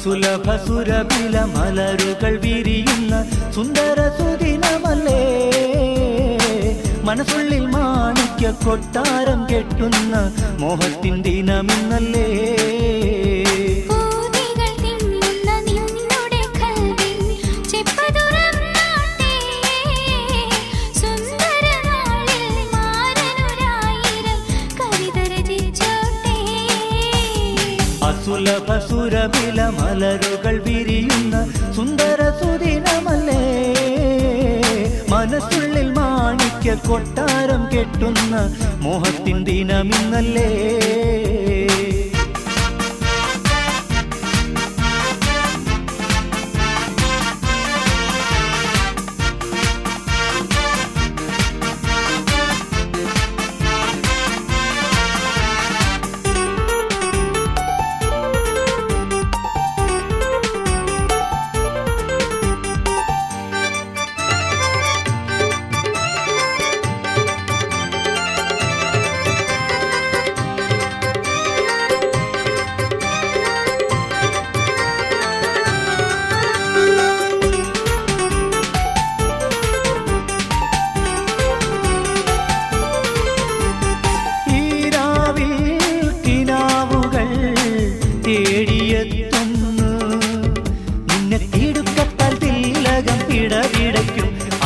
അസുലഭ സുരഭില മലരുകൾ വിരിയുന്ന സുന്ദര സുദിനമല്ലേ, മനസ്സുള്ളിൽ മാണിക്യ കൊട്ടാരം കെട്ടുന്ന മോഹത്തിൻ ദിനമിന്നല്ലേ. അസുലഭ സുരഭില മലരുകൾ വിരിയുന്ന സുന്ദര സുദിനമല്ലേ, മനസ്സുള്ളിൽ മാണിക്യ കൊട്ടാരം കെട്ടുന്ന മോഹത്തിൻ ദിനമിന്നല്ലേ.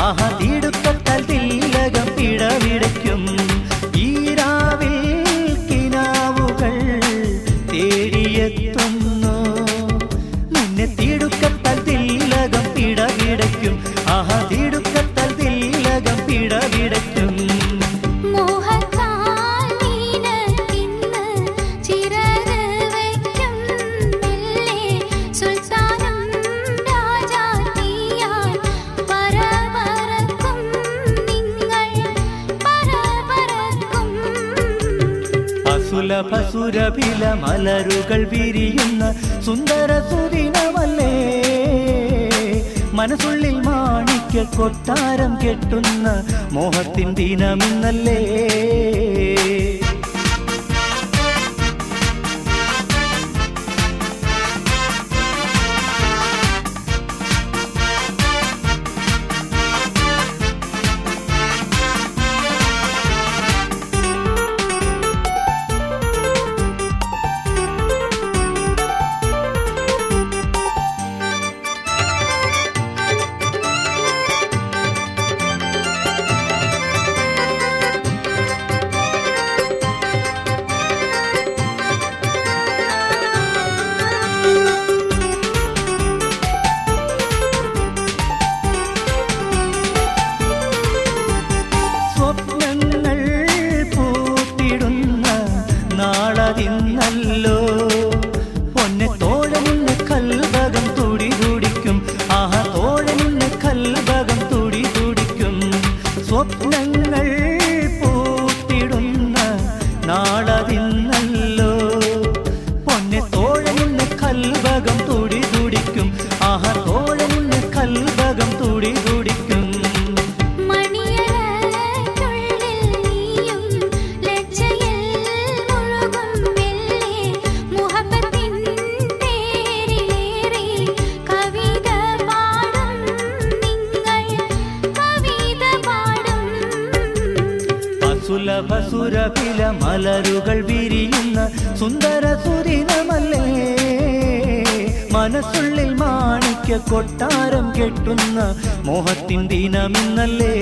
ആഹാ തിടുക്കത്താൽ തിലകം പിടവിടയ്ക്കും ഈരാവിൽ കിനാവുകൾ തേടിയെത്തുന്നു, നിന്നെ തിടുക്കത്താൽ തിലകം പിടവിടയ്ക്കും. ആഹാ തിടുക്കത്താൽ തിലകം പിടവിടയ്ക്കും. അസുലഭ സുരഭില മലരുകൾ വിരിയുന്ന സുന്ദര സുദിനമല്ലേ, മനസ്സുള്ളിൽ മാണിക്യ കൊട്ടാരം കെട്ടുന്ന മോഹത്തിൻ ദിനമിന്നല്ലേ. ല്ലോ പൊന്നെ തോഴനിന്ന് കൽഭകം തുടി തുടിക്കും. ആഹാ തോഴനിന്ന് കൽഭകം തുടി തുടിക്കും. സ്വപ്നങ്ങൾ പൂത്തിടുന്ന നാളതിന്നല്ലോ, പൊന്നെ തോഴനിന്ന് കൽഭകം തുടി തുടിക്കും. ആഹാ തോഴനിന്ന് കൽഭകം തുടി തുടിക്കും. അസുലഭ സുരഭില മലരുകൾ വിരിയുന്ന സുന്ദര സുദിനമല്ലേ, മനസ്സുള്ളിൽ മാണിക്യ കൊട്ടാരം കെട്ടുന്ന മോഹത്തിൻ ദിനമിന്നല്ലേ.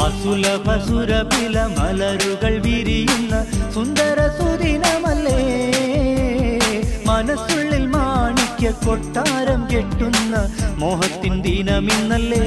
അസുലഭ സുരഭില മലരുകൾ വിരിയുന്ന സുന്ദര സുദിനമല്ലേ, മനസ്സുള്ളിൽ മാണിക്യ കൊട്ടാരം കെട്ടുന്ന മോഹത്തിൻ ദിനമിന്നല്ലേ.